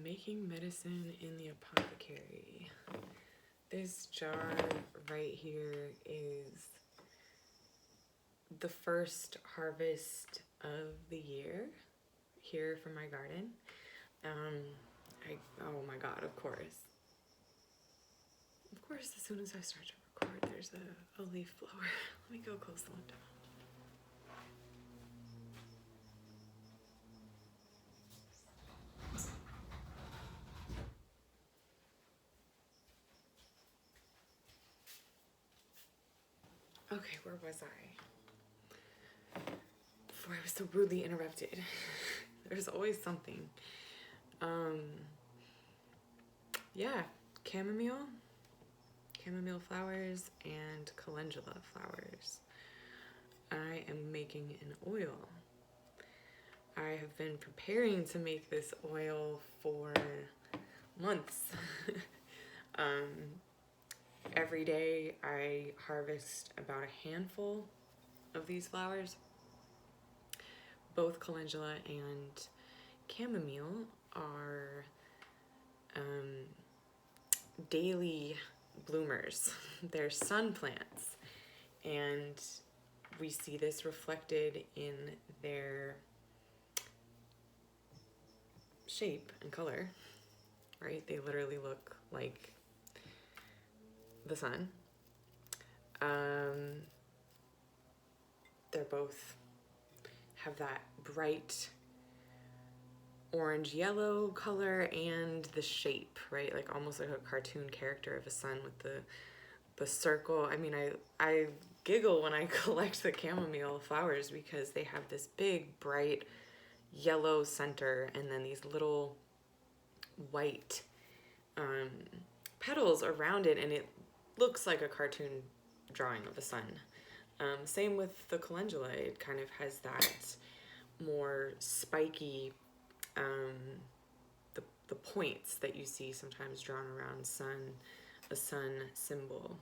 Making medicine in the apothecary. This jar right here is the first harvest of the year here from my garden. Oh my God, of course, as soon as I start to record, there's a leaf blower. Let me go close the window. Okay, where was I? Before I was so rudely interrupted. There's always something. Yeah, chamomile flowers, and calendula flowers. I am making an oil. I have been preparing to make this oil for months. Every day I harvest about a handful of these flowers. Both calendula and chamomile are daily bloomers. They're sun plants, and we see this reflected in their shape and color, right? They literally look like the sun. They're both have that bright orange yellow color and the shape, right? Like almost like a cartoon character of a sun with the circle. I mean, I giggle when I collect the chamomile flowers because they have this big bright yellow center and then these little white petals around it, and it looks like a cartoon drawing of a sun. Same with the calendula. It kind of has that more spiky, the points that you see sometimes drawn around a sun symbol.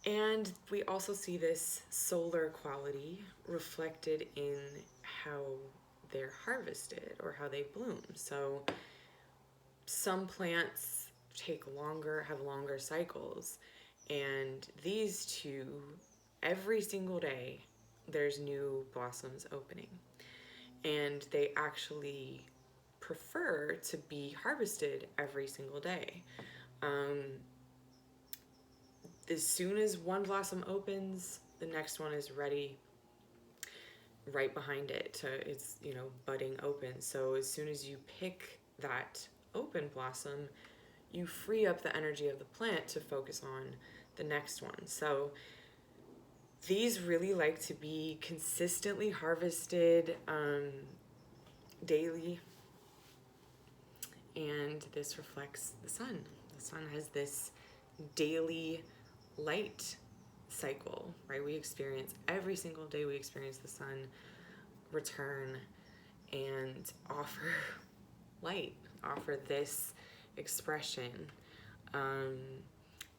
And we also see this solar quality reflected in how they're harvested or how they bloom. So some plants take longer, have longer cycles, and these two, every single day, there's new blossoms opening. And they actually prefer to be harvested every single day. As soon as one blossom opens, the next one is ready right behind it. It's, budding open. So as soon as you pick that open blossom, you free up the energy of the plant to focus on the next one. So these really like to be consistently harvested daily, and this reflects the sun. The sun has this daily light cycle, right? We experience every single day, we experience the sun return and offer light, offer this expression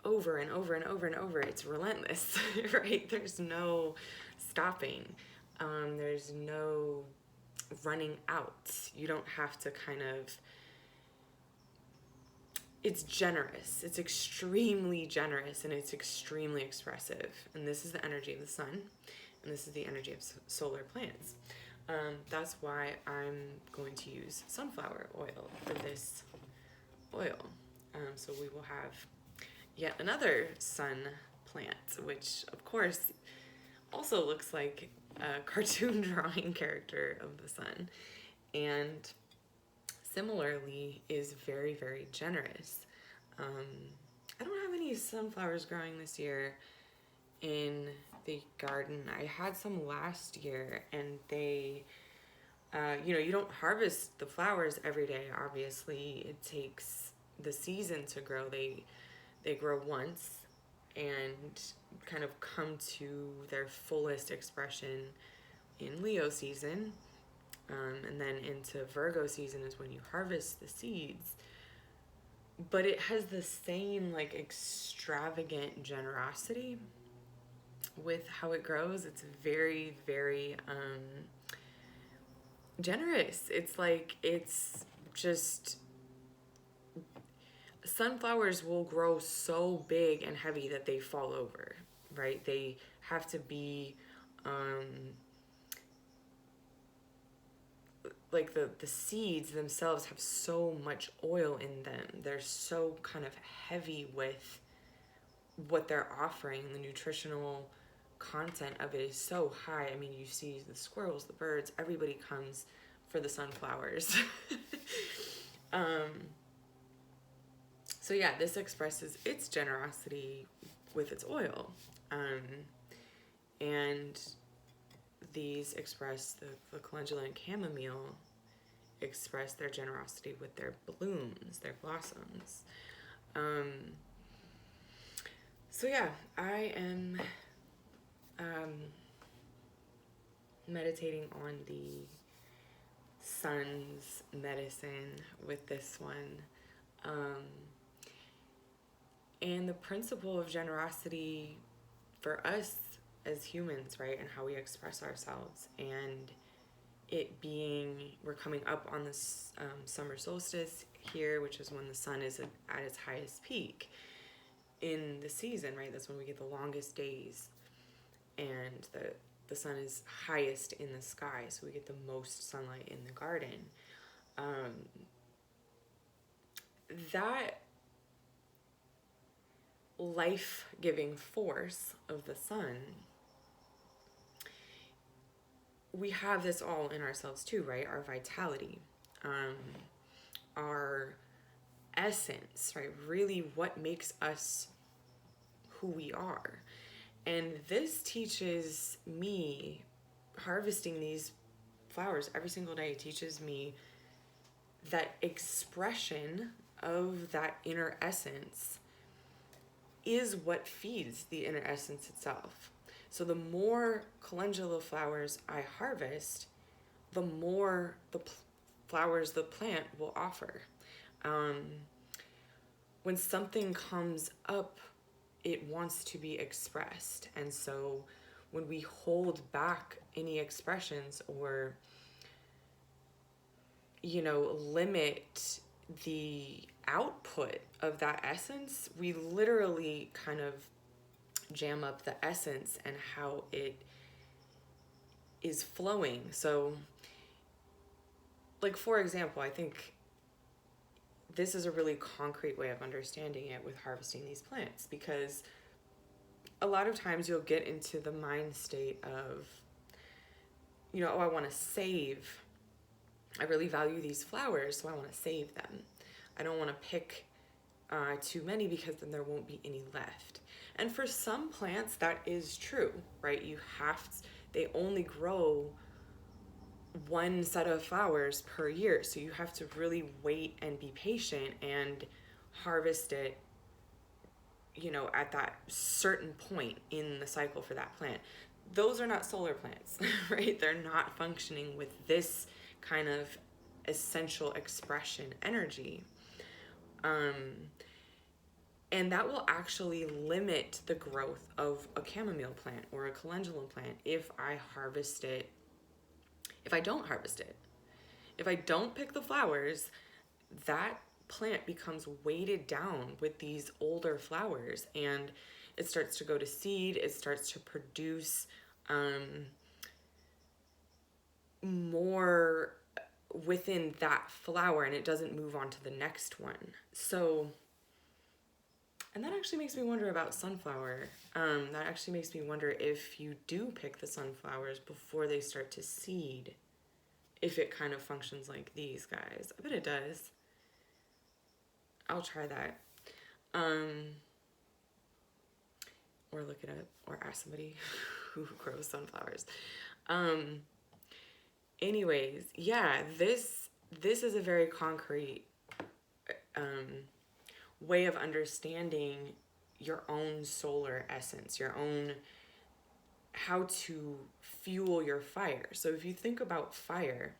over and over and over and over. It's relentless, right? There's no stopping. There's no running out. You don't have to it's generous. It's extremely generous, and it's extremely expressive. And this is the energy of the sun, and this is the energy of solar plants. That's why I'm going to use sunflower oil for this oil. So we will have yet another sun plant, which of course also looks like a cartoon drawing character of the sun, and similarly is very, very generous. I don't have any sunflowers growing this year in the garden. I had some last year, and they, you don't harvest the flowers every day, obviously. It takes the season to grow. They grow once and kind of come to their fullest expression in Leo season. And then into Virgo season is when you harvest the seeds. But it has the same extravagant generosity with how it grows. It's very, very generous. It's like, it's just, sunflowers will grow so big and heavy that they fall over, right? They have to be like the seeds themselves have so much oil in them. They're so kind of heavy with what they're offering. The nutritional content of it is so high. I mean, you see the squirrels, the birds, everybody comes for the sunflowers. So yeah, this expresses its generosity with its oil. And these express, the calendula and chamomile express their generosity with their blooms, their blossoms. So yeah, I am meditating on the sun's medicine with this one. And the principle of generosity for us as humans, right, and how we express ourselves, and it being, we're coming up on this summer solstice here, which is when the sun is at its highest peak in the season, right? That's when we get the longest days, and the sun is highest in the sky, so we get the most sunlight in the garden. That life-giving force of the sun, we have this all in ourselves too, right? Our vitality, our essence, right? Really what makes us who we are. And this teaches me, harvesting these flowers every single day teaches me that expression of that inner essence is what feeds the inner essence itself. So the more calendula flowers I harvest, the more the flowers the plant will offer. When something comes up, it wants to be expressed. And so when we hold back any expressions or, limit the output of that essence, we literally kind of jam up the essence and how it is flowing. So, like, for example, I think this is a really concrete way of understanding it with harvesting these plants, because a lot of times you'll get into the mind state of, oh, I want to save. I really value these flowers, so I want to save them. I don't want to pick too many because then there won't be any left. And for some plants, that is true, right? They only grow one set of flowers per year. So you have to really wait and be patient and harvest it, at that certain point in the cycle for that plant. Those are not solar plants, right? They're not functioning with this kind of essential expression energy. And that will actually limit the growth of a chamomile plant or a calendula plant if I don't harvest it. If I don't pick the flowers, that plant becomes weighted down with these older flowers, and it starts to go to seed, it starts to produce more within that flower, and it doesn't move on to the next one. So, and that actually makes me wonder about sunflower. That actually makes me wonder if you do pick the sunflowers before they start to seed, if it kind of functions like these guys. I bet it does. I'll try that. Or look it up, or ask somebody who grows sunflowers. Anyways, yeah, this is a very concrete way of understanding your own solar essence, your own, how to fuel your fire. So if you think about fire,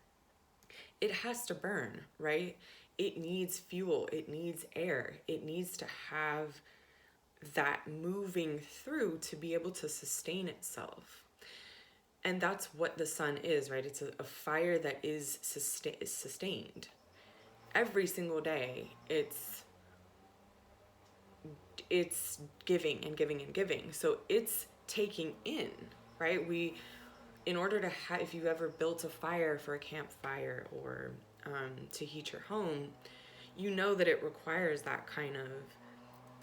it has to burn, right? It needs fuel, it needs air, it needs to have that moving through to be able to sustain itself. And that's what the sun is, right? It's a fire that is sustained. Every single day, it's giving and giving and giving. So it's taking in, right? In order to have, if you've ever built a fire for a campfire or to heat your home, you know that it requires that kind of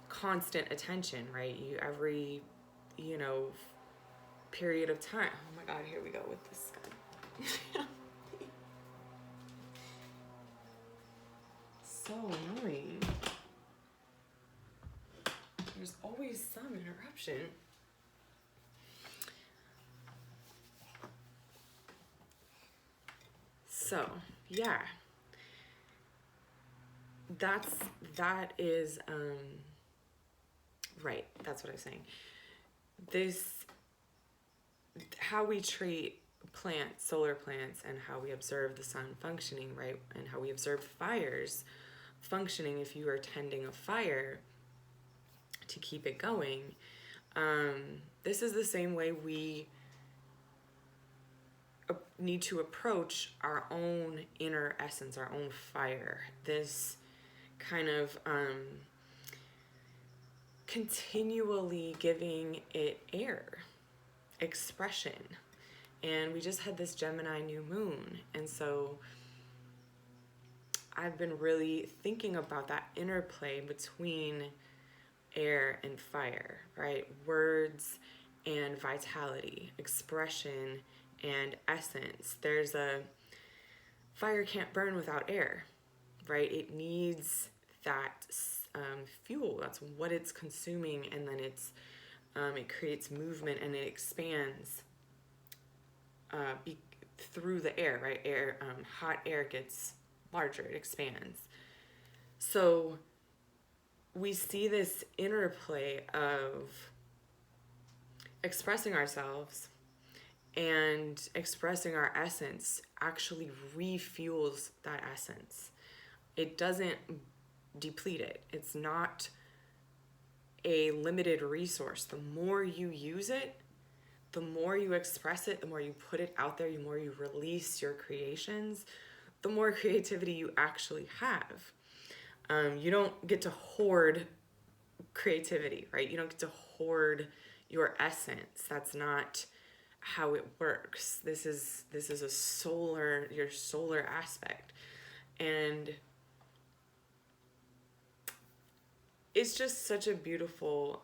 constant attention, right? Every, period of time. Oh my God, here we go with this guy. So annoying. There's always some interruption. So, yeah. That is right, that's what I was saying. How we treat plants, solar plants, and how we observe the sun functioning, right? And how we observe fires functioning if you are tending a fire to keep it going. This is the same way we need to approach our own inner essence, our own fire. This kind of continually giving it air, expression. And we just had this Gemini new moon, and so I've been really thinking about that interplay between air and fire, right? Words and vitality, expression and essence. There's a fire can't burn without air, right? It needs that fuel. That's what it's consuming, and then it creates movement and it expands through the air, right? Hot air gets larger, it expands. So we see this interplay of expressing ourselves and expressing our essence actually refuels that essence. It doesn't deplete it. It's not a limited resource. The more you use it, the more you express it, the more you put it out there, the more you release your creations, the more creativity you actually have. You don't get to hoard creativity, right? You don't get to hoard your essence. That's not how it works. This is your solar aspect. And it's just such a beautiful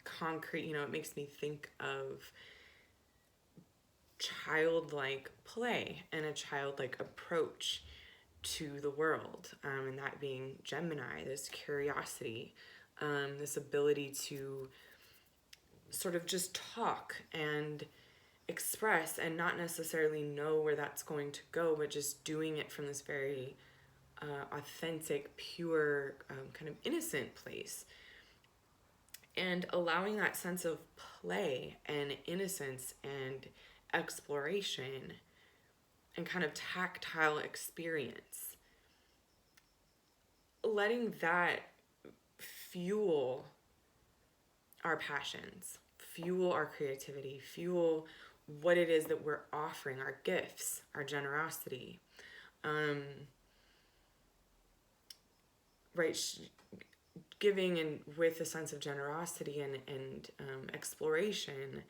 concrete, it makes me think of childlike play and a childlike approach to the world, and that being Gemini, this curiosity, this ability to sort of just talk and express and not necessarily know where that's going to go, but just doing it from this very authentic, pure, kind of innocent place. And allowing that sense of play and innocence and exploration and kind of tactile experience. Letting that fuel our passions, fuel our creativity, fuel what it is that we're offering, our gifts, our generosity. Right? Giving and with a sense of generosity and exploration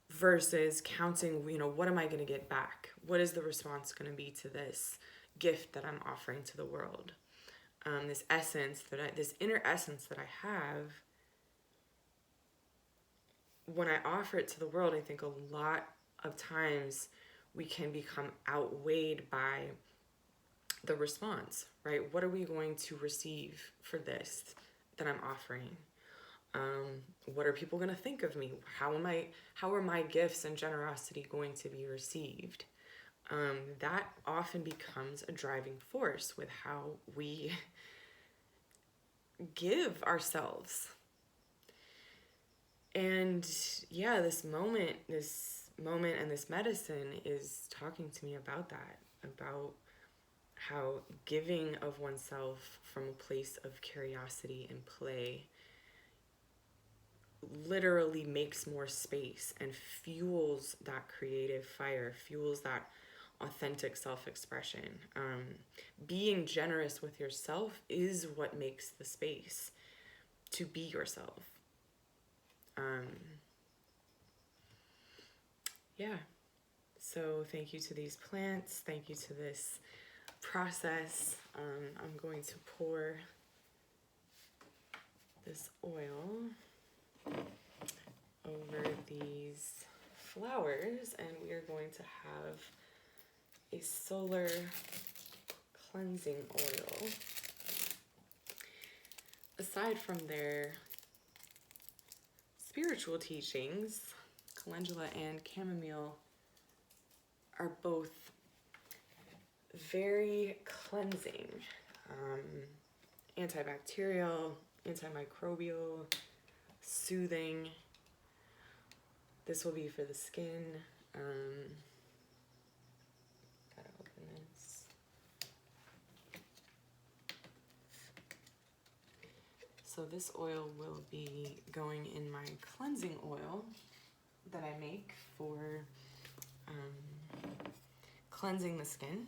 versus counting, what am I going to get back? What is the response going to be to this gift that I'm offering to the world? This essence, this inner essence that I have, when I offer it to the world, I think a lot of times we can become outweighed by the response, right? What are we going to receive for this that I'm offering? What are people going to think of me? How are my gifts and generosity going to be received? That often becomes a driving force with how we give ourselves. And yeah, this moment and this medicine is talking to me about that, about how giving of oneself from a place of curiosity and play literally makes more space and fuels that creative fire, fuels that authentic self-expression. Being generous with yourself is what makes the space to be yourself. Yeah. So thank you to these plants. Thank you to this process. I'm going to pour this oil over these flowers, and we are going to have a solar cleansing oil. Aside from their spiritual teachings, calendula and chamomile are both very cleansing, antibacterial, antimicrobial, soothing. This will be for the skin. Gotta open this. So this oil will be going in my cleansing oil that I make for cleansing the skin.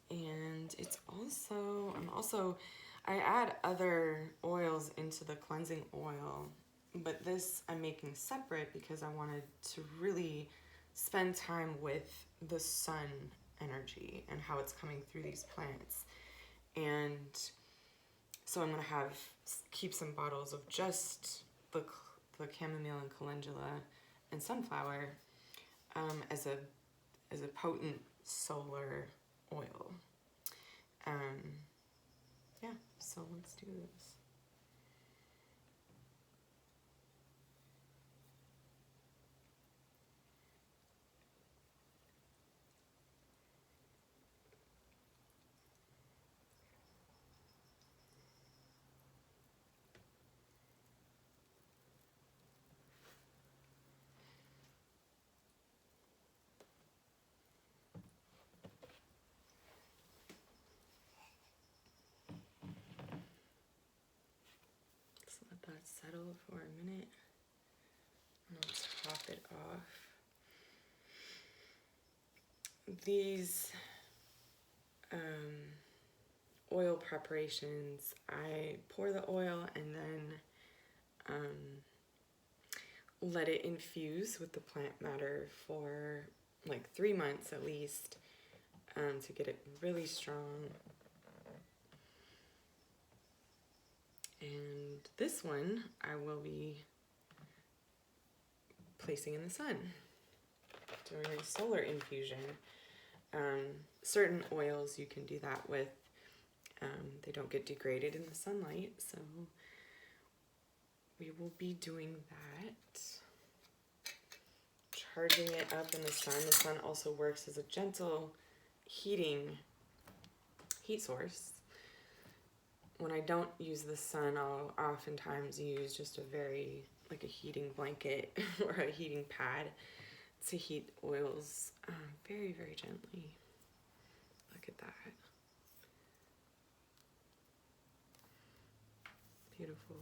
And it's also, I add other oils into the cleansing oil, but this I'm making separate because I wanted to really spend time with the sun energy and how it's coming through these plants. And so I'm gonna keep some bottles of just the chamomile and calendula and sunflower as a potent solar oil. Yeah, so let's do this. Let that settle for a minute. And I'll top it off. These oil preparations, I pour the oil and then let it infuse with the plant matter for like 3 months at least to get it really strong. And this one I will be placing in the sun, doing a solar infusion. Certain oils you can do that with. They don't get degraded in the sunlight, so we will be doing that. Charging it up in the sun. The sun also works as a gentle heat source. When I don't use the sun, I'll oftentimes use just like a heating blanket or a heating pad to heat oils very, very gently. Look at that. Beautiful.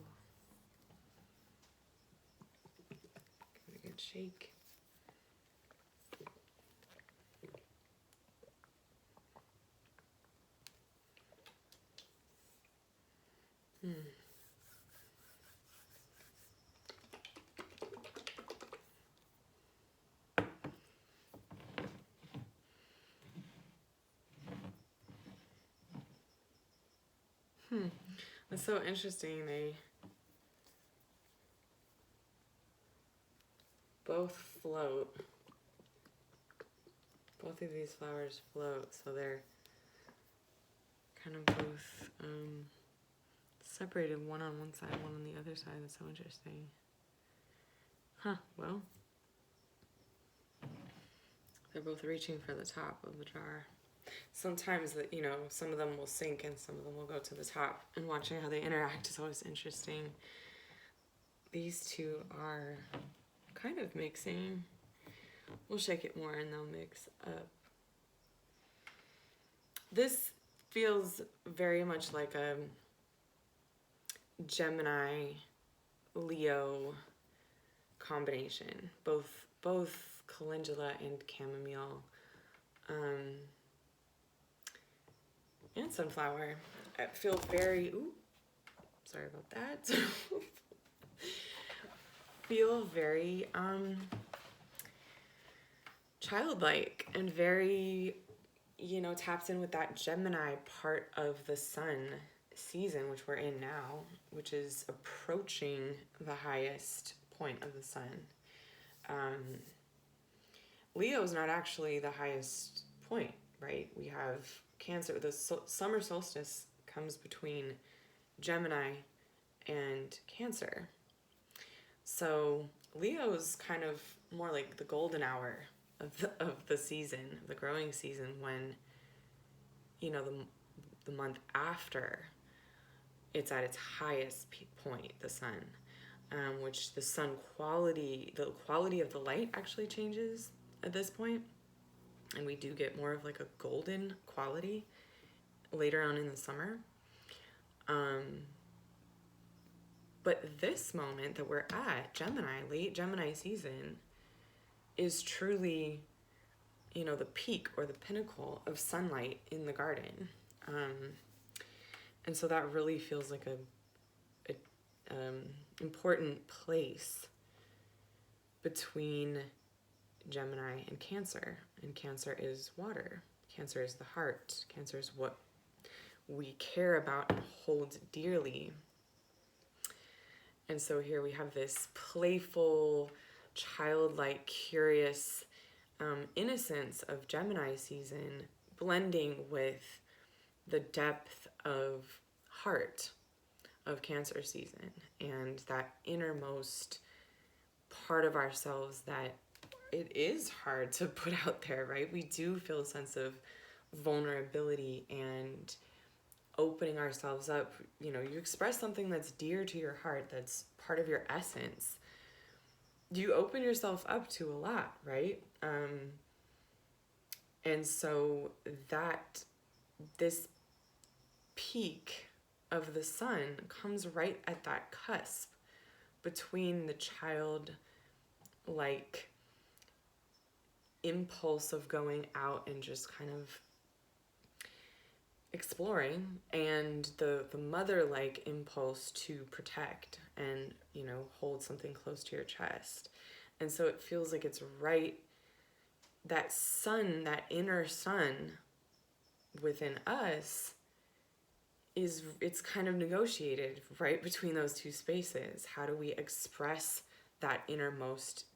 Give it a good shake. It's so interesting. They both float. Both of these flowers float, so they're kind of both separated, one on one side, one on the other side. That's so interesting. Huh, well, they're both reaching for the top of the jar. Sometimes, some of them will sink and some of them will go to the top, and watching how they interact is always interesting. These two are kind of mixing. We'll shake it more and they'll mix up This feels very much like a Gemini Leo combination. Both calendula and chamomile, and sunflower. I feel very, ooh, sorry about that. Feel very childlike and very, tapped in with that Gemini part of the sun season, which we're in now, which is approaching the highest point of the sun. Leo is not actually the highest point, right? We have Cancer. The summer solstice comes between Gemini and Cancer. So Leo's kind of more like the golden hour of the season, the growing season, when, the month after it's at its highest point, the sun, which the quality of the light actually changes at this point, and we do get more of like a golden quality later on in the summer. But this moment that we're at, Gemini, late Gemini season, is truly, the peak or the pinnacle of sunlight in the garden. And so that really feels like a important place between Gemini and Cancer. And Cancer is water. Cancer is the heart. Cancer is what we care about and hold dearly. And so here we have this playful, childlike, curious innocence of Gemini season blending with the depth of heart of Cancer season, and that innermost part of ourselves that it is hard to put out there, right? We do feel a sense of vulnerability and opening ourselves up. You express something that's dear to your heart, that's part of your essence. You open yourself up to a lot, right? And so that this peak of the sun comes right at that cusp between the child-like impulse of going out and just kind of exploring, and the mother-like impulse to protect and, hold something close to your chest. And so it feels like it's right, that sun, that inner sun within us it's kind of negotiated right between those two spaces. How do we express that innermost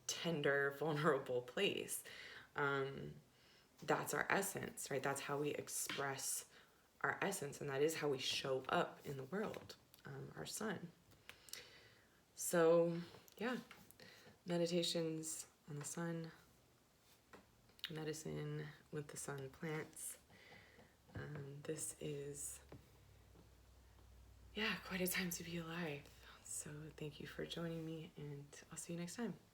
tender, vulnerable place? That's our essence, right? That's how we express our essence, and that is how we show up in the world, our sun. So, yeah, meditations on the sun, medicine with the sun plants. This is, quite a time to be alive. So thank you for joining me, and I'll see you next time.